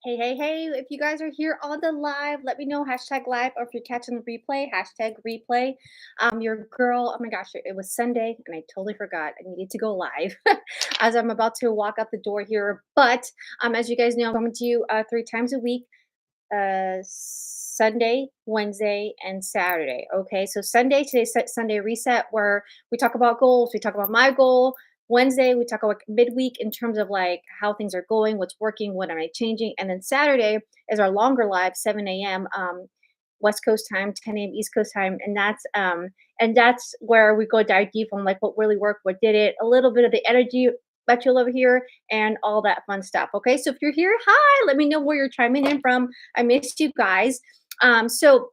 Hey, hey, hey, if you guys are here on the live, let me know, hashtag live, or if you're catching the replay, hashtag replay. Your girl, oh my gosh, it was Sunday and I totally forgot I needed to go live as I'm about to walk out the door here. But as you guys know, I'm coming to you 3 times a week, Sunday, Wednesday, and Saturday. Okay, so today's Sunday reset where we talk about goals, we talk about my goal. Wednesday, we talk about midweek in terms of like how things are going, what's working, what am I changing. And then Saturday is our longer live, 7 a.m. West Coast time, 10 a.m. East Coast time. And that's where we go dive deep on like what really worked, what did it, a little bit of the energy that you'll over here and all that fun stuff. Okay. So if you're here, hi, let me know where you're chiming in from. I missed you guys. So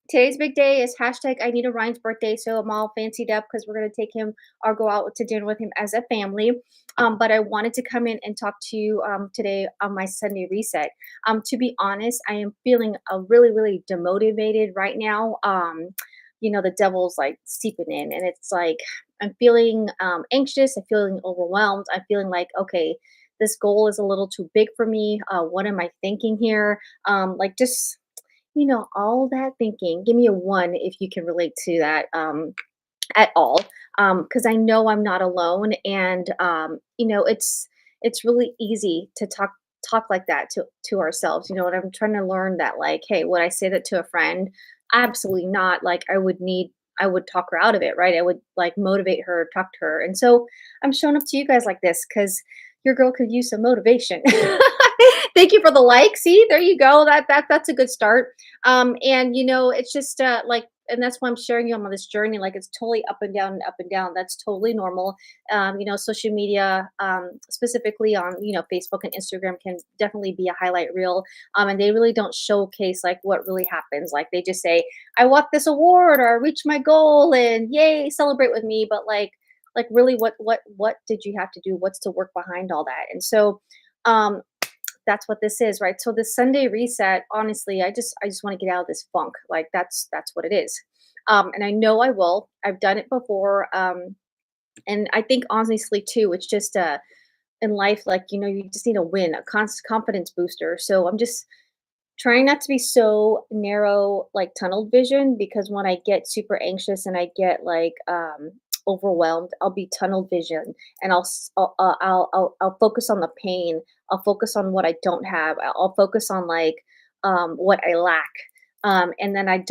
today's big day is hashtag I need a Ryan's birthday. So I'm all fancied up because we're going to take him or go out to dinner with him as a family. But I wanted to come in and talk to you today on my Sunday reset. To be honest, I am feeling really, really demotivated right now. The devil's like seeping in, and it's like I'm feeling anxious. I'm feeling overwhelmed. I'm feeling like, okay, this goal is a little too big for me. What am I thinking here? Like just all that thinking. Give me a one if you can relate to that at all, because I know I'm not alone, and it's really easy to talk like that to ourselves. And I'm trying to learn that, like, hey, would I say that to a friend? Absolutely not. Like, I would talk her out of it, right? I would like motivate her, talk to her, and so I'm showing up to you guys like this because your girl could use some motivation. Thank you for the like. See, there you go. That's a good start. And it's just like, and that's why I'm sharing you on this journey. Like it's totally up and down and up and down. That's totally normal. Social media, specifically on Facebook and Instagram, can definitely be a highlight reel. And they really don't showcase like what really happens. Like they just say, "I won this award," or "I reached my goal," and "Yay, celebrate with me." But like really, what did you have to do? What's the work behind all that? And so. Um, that's what this is, right? So the Sunday reset, honestly, I just want to get out of this funk. Like that's what it is. And I know I will. I've done it before. And I think honestly too, it's just in life, like you just need a win, a confidence booster. So I'm just trying not to be so narrow, like tunnel vision, because when I get super anxious and I get like overwhelmed, I'll be tunnel vision, and I'll focus on the pain. I'll focus on what I don't have. I'll focus on like what I lack, and then I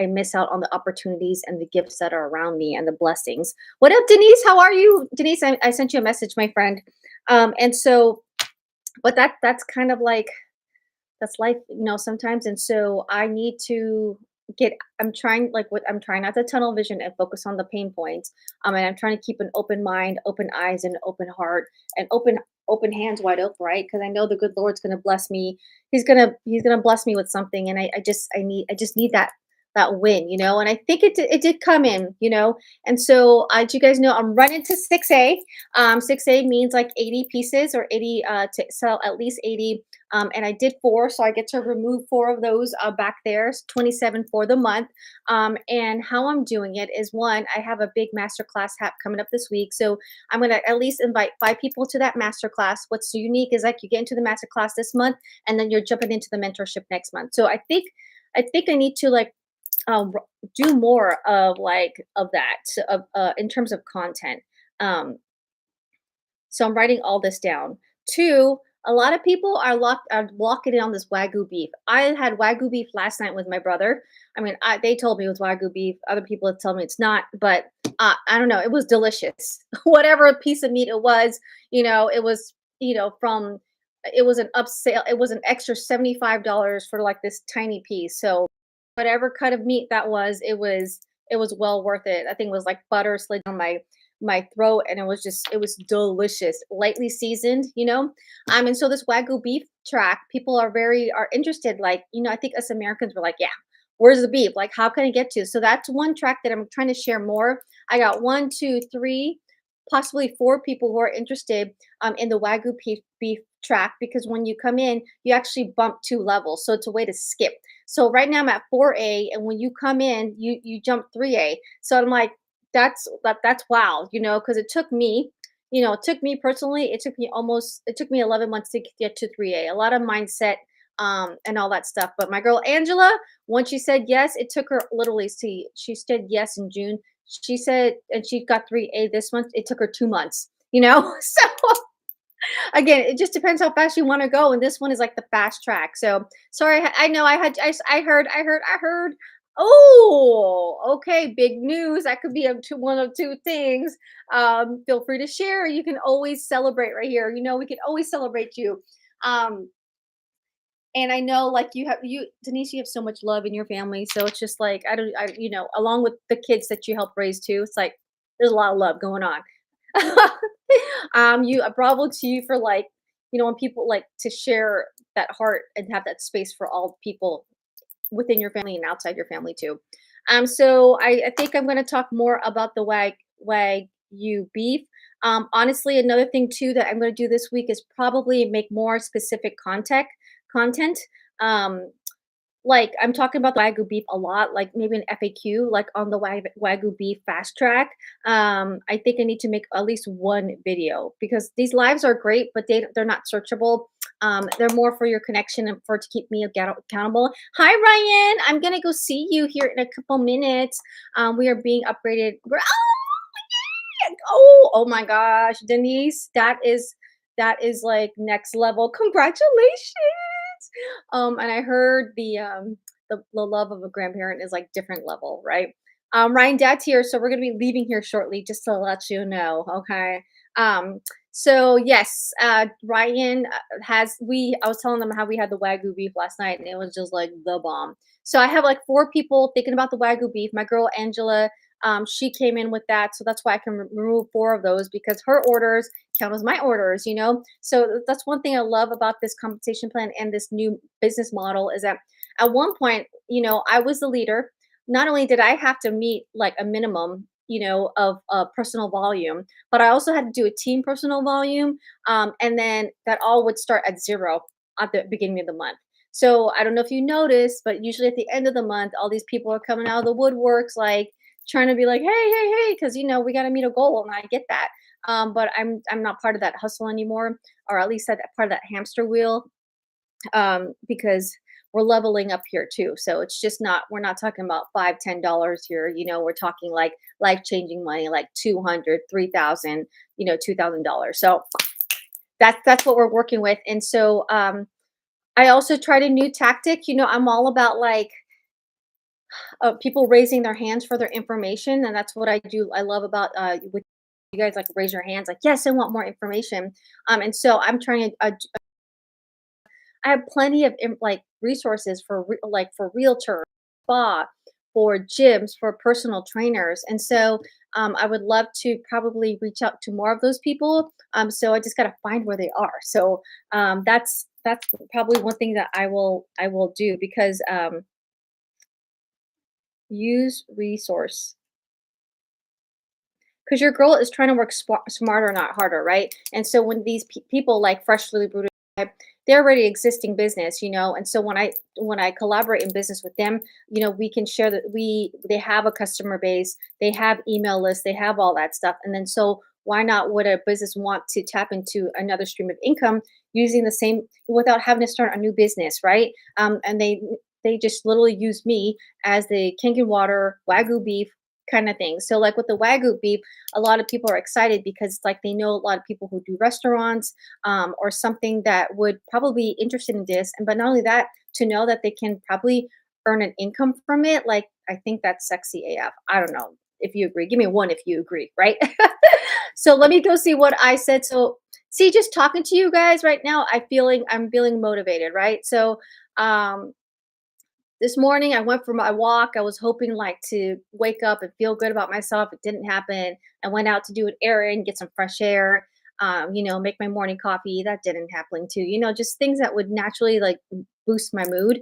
miss out on the opportunities and the gifts that are around me and the blessings. What up, Denise? How are you, Denise? I sent you a message, my friend. And so, but that's kind of like that's life, sometimes. And so I need to I'm trying not to tunnel vision and focus on the pain points. And I'm trying to keep an open mind, open eyes, and open heart, and open hands wide open, right? Because I know the good Lord's gonna bless me. He's gonna bless me with something. And I just need that win, and I think it did come in, and so you guys know I'm running to 6A. 6A means like 80 pieces or 80 to sell at least 80. And I did four, so I get to remove four of those back there. It's 27 for the month. And how I'm doing it is, one, I have a big masterclass coming up this week, so I'm gonna at least invite 5 people to that masterclass. What's so unique is like you get into the masterclass this month, and then you're jumping into the mentorship next month. So I think I need to like do more of that, in terms of content. Um, so I'm writing all this down. Two, a lot of people are walking in on this Wagyu beef. I had Wagyu beef last night with my brother. I mean, they told me it was Wagyu beef. Other people have told me it's not, but I don't know. It was delicious. Whatever piece of meat it was, it was, from, it was an upsale. It was an extra $75 for like this tiny piece. So whatever cut of meat that was, it was well worth it. I think it was like butter slid on my throat, and it was delicious, lightly seasoned, and so this Wagyu beef track, people are interested, like, I think us Americans were like, yeah, where's the beef, like how can I get to? So that's one track that I'm trying to share more. I got one, two, three, possibly four people who are interested in the Wagyu beef track, because when you come in, you actually bump 2 levels, so it's a way to skip. So right now I'm at 4A, and when you come in, you jump 3A. So I'm like, that's wow, because it took me, it took me personally, it took me 11 months to get to 3A. A lot of mindset and all that stuff. But my girl Angela, once she said yes, it took her literally, see, she said yes in June. She said, and she got 3A this month. It took her 2 months, So again, it just depends how fast you want to go. And this one is like the fast track. So sorry, I know I had, I heard. Oh, okay. Big news. That could be up to one of two things. Feel free to share. You can always celebrate right here. We can always celebrate you. Um, and I know, like, Denise, you have so much love in your family. So it's just like, along with the kids that you help raise too, it's like there's a lot of love going on. Bravo to you for, like, when people like to share that heart and have that space for all people within your family and outside your family too. So I think I'm going to talk more about the wagyu beef. Honestly, another thing too that I'm going to do this week is probably make more specific content. Um, like, I'm talking about the Wagyu beef a lot, like maybe an FAQ, like on the Wagyu beef fast track. I think I need to make at least one video because these lives are great, but they're not searchable. They're more for your connection and for to keep me accountable. Hi, Ryan. I'm gonna go see you here in a couple minutes. We are being upgraded. Oh my gosh, Denise, that is like next level. Congratulations. And I heard the love of a grandparent is like different level, right? Ryan, dad's here, so we're gonna be leaving here shortly, just to let you know. Okay. Um, so yes, Ryan has we. I was telling them how we had the wagyu beef last night, and it was just like the bomb. So I have like four people thinking about the wagyu beef. My girl Angela, she came in with that, so that's why I can remove four of those because her orders count as my orders. So that's one thing I love about this compensation plan and this new business model is that at one point, I was the leader. Not only did I have to meet like a minimum, of personal volume, but I also had to do a team personal volume, and then that all would start at zero at the beginning of the month. So I don't know if you noticed, but usually at the end of the month, all these people are coming out of the woodworks, like trying to be like, hey, because we got to meet a goal, and I get that. But I'm not part of that hustle anymore, or at least that part of that hamster wheel, because we're leveling up here too. So it's just not we're not talking about $5, $10 here. We're talking like life changing money, like 200, 3,000, $2,000. So that's what we're working with. And so I also tried a new tactic. I'm all about like people raising their hands for their information, and that's what I do. I love about with you guys, like raise your hands, like yes, I want more information. And so I'm trying to I have plenty of like resources for like for realtors, spa, for gyms, for personal trainers, and so I would love to probably reach out to more of those people. So I just got to find where they are. So that's probably one thing that I will do because use resource because your girl is trying to work smarter, not harder, right? And so when these people like freshly brewed, they're already existing business, and so when I collaborate in business with them, we can share that they have a customer base, they have email lists, they have all that stuff, and then so why not would a business want to tap into another stream of income using the same without having to start a new business, right? And they just literally use me as the Kangen Water Wagyu beef kind of thing. So like with the Wagyu beef, a lot of people are excited because it's like they know a lot of people who do restaurants, or something that would probably be interested in this. And but not only that, to know that they can probably earn an income from it, like I think that's sexy AF. I don't know if you agree. Give me one if you agree, right? So let me go see what I said. So see, just talking to you guys right now, I'm feeling motivated, right? So um this morning I went for my walk. I was hoping like to wake up and feel good about myself. It didn't happen. I went out to do an errand, get some fresh air, make my morning coffee. That didn't happen too. Just things that would naturally like boost my mood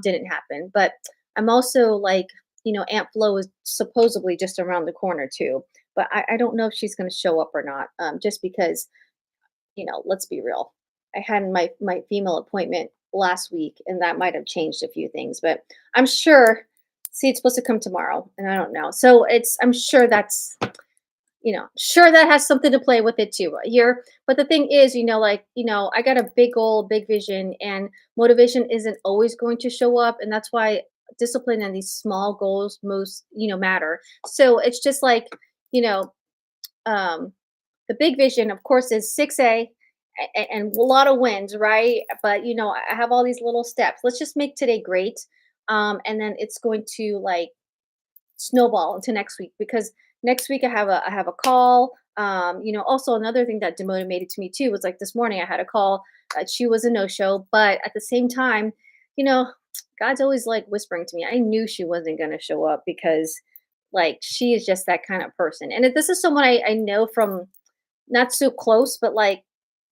didn't happen. But I'm also like, Aunt Flo is supposedly just around the corner too. But I don't know if she's going to show up or not, just because let's be real. I had my female appointment last week, and that might have changed a few things, but I'm sure. See, it's supposed to come tomorrow, and I don't know. So I'm sure Sure, that has something to play with it too here. But the thing is, like, I got a big goal, big vision, and motivation isn't always going to show up. And that's why discipline and these small goals most, matter. So it's just like, you know, um, the big vision, of course, is 6A and a lot of wins, right? But I have all these little steps. Let's just make today great. And then it's going to like snowball into next week because next week I have a call. Also another thing that demotivated to me too was like this morning I had a call. She was a no show, but at the same time, you know, God's always like whispering to me. I knew she wasn't going to show up because like she is just that kind of person. And this is someone I know from not so close, but like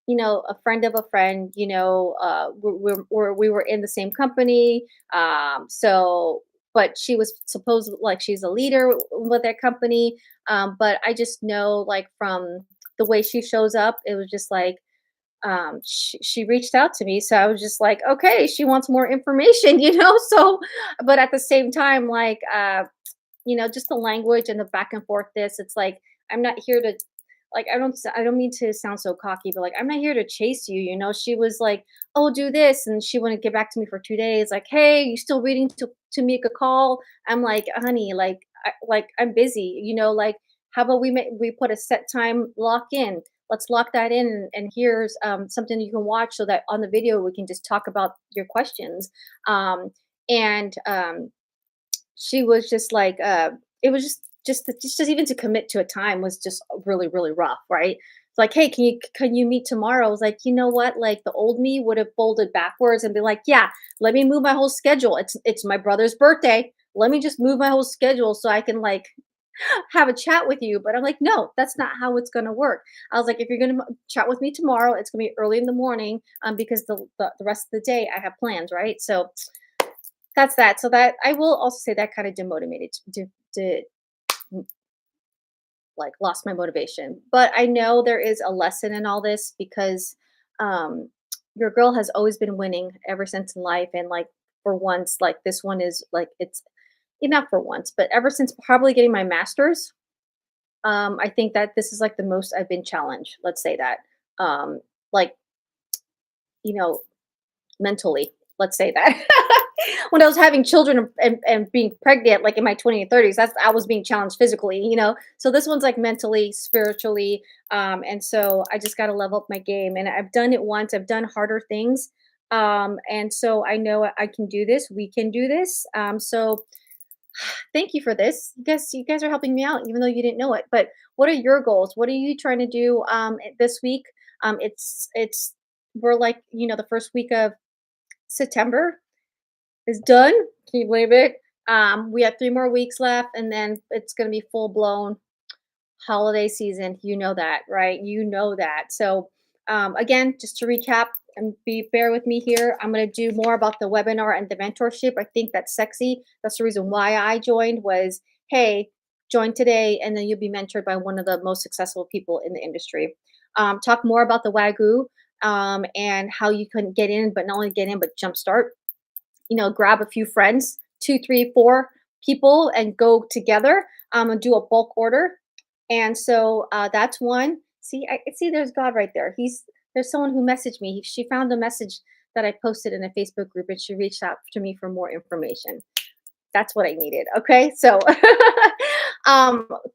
a friend of a friend, we were in the same company. But she was supposed like she's a leader with that company. But I just know like from the way she shows up, it was just like, she reached out to me. So I was just like, okay, she wants more information, So, but at the same time, like, just the language and the back and forth it's like I'm not here to like I don't mean to sound so cocky, but like I'm not here to chase you, She was like, "Oh, do this." And she wouldn't get back to me for 2 days like, "Hey, you still reading to make a call?" I'm like, "Honey, I'm busy, like how about we put a set time lock in? Let's lock that in and here's something you can watch so that on the video we can just talk about your questions." And She was just like, it was just even to commit to a time was just really, really rough, right? It's like, "Hey, can you meet tomorrow?" I was like, "You know what? Like the old me would have folded backwards and be like, "Yeah, let me move my whole schedule. It's my brother's birthday. Let me just move my whole schedule so I can like have a chat with you." But I'm like, "No, that's not how it's gonna work." I was like, "If you're gonna chat with me tomorrow, it's gonna be early in the morning, because the rest of the day I have plans, right?" So that's that. So that I will also say that kind of demotivated to like lost my motivation. But I know there is a lesson in all this because um your girl has always been winning ever since in life. And like for once, like this one is like it's not for once, but ever since probably getting my master's, I think that this is like the most I've been challenged. Let's say that. Like, you know, mentally, let's say that. When I was having children and being pregnant, like in my 20s and 30s, that's I was being challenged physically, So this one's like mentally, spiritually, and so I just got to level up my game. And I've done it once. I've done harder things, and so I know I can do this. We can do this. So thank you for this. You guys are helping me out, even though you didn't know it. But what are your goals? What are you trying to do this week? It's we're like the first week of September is done. Can you believe it? We have 3 more weeks left, and then it's going to be full blown holiday season. You know that, right? You know that. So, again, just to recap and bear with me here, I'm going to do more about the webinar and the mentorship. I think that's sexy. That's the reason why I joined. Was hey, join today, and then you'll be mentored by one of the most successful people in the industry. Talk more about the Wagyu. And how you can get in, but not only get in, but jumpstart, grab a few friends, two, three, four people, and go together, and do a bulk order. And so that's one. See, I see. There's God right there. There's someone who messaged me. She found a message that I posted in a Facebook group, and she reached out to me for more information. That's what I needed. Okay, so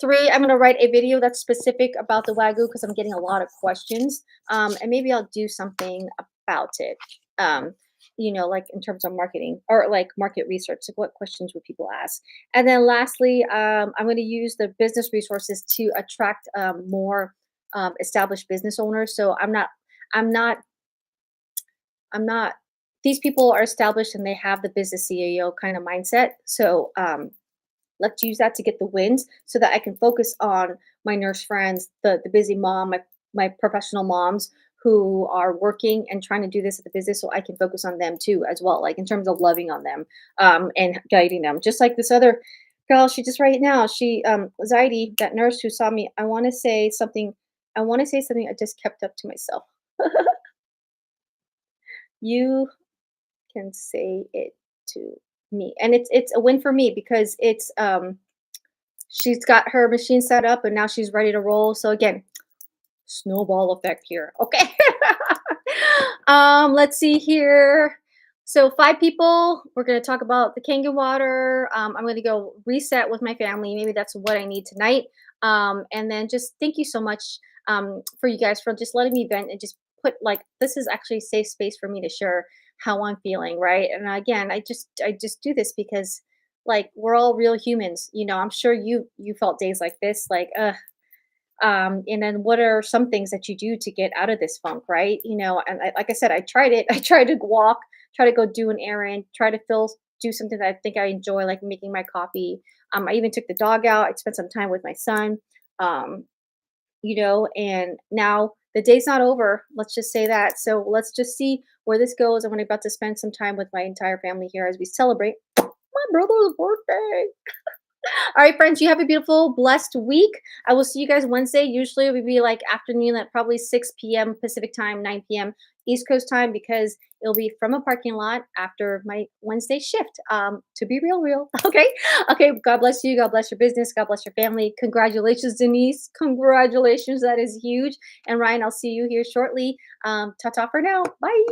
three. I'm gonna write a video that's specific about the Wagyu because I'm getting a lot of questions, and maybe I'll do something about it. Um, like in terms of marketing or like market research, like what questions would people ask? And then lastly, I'm going to use the business resources to attract more established business owners. So I'm not, I'm not. These people are established and they have the business CEO kind of mindset. So let's use that to get the wins so that I can focus on my nurse friends, the busy mom, my professional moms who are working and trying to do this at the business so I can focus on them too as well, like in terms of loving on them, and guiding them. Just like this other girl, she just right now, she Zaidi, that nurse who saw me, I want to say something I just kept up to myself. You can say it to me. And it's a win for me because She's got her machine set up and now she's ready to roll. So again, snowball effect here. Okay. Let's see here. So 5 people. We're gonna talk about the Kangen water. I'm gonna go reset with my family. Maybe that's what I need tonight. And then just thank you so much for you guys for just letting me vent and just put like this is actually a safe space for me to share how I'm feeling, right? And again, I just do this because like we're all real humans. I'm sure you felt days like this, like and then what are some things that you do to get out of this funk, right? And like I said, I tried it. I tried to walk, try to go do an errand, try to do something that I think I enjoy, like making my coffee. I even took the dog out. I spent some time with my son. Um, and now the day's not over. Let's just say that. So let's just see where this goes. I'm about to spend some time with my entire family here as we celebrate my brother's birthday. All right, friends, you have a beautiful, blessed week. I will see you guys Wednesday. Usually it would be like afternoon at probably 6 p.m. Pacific time, 9 p.m. East Coast time, because it'll be from a parking lot after my Wednesday shift. To be real, real. Okay. Okay. God bless you. God bless your business. God bless your family. Congratulations, Denise. Congratulations. That is huge. And Ryan, I'll see you here shortly. Ta ta for now. Bye.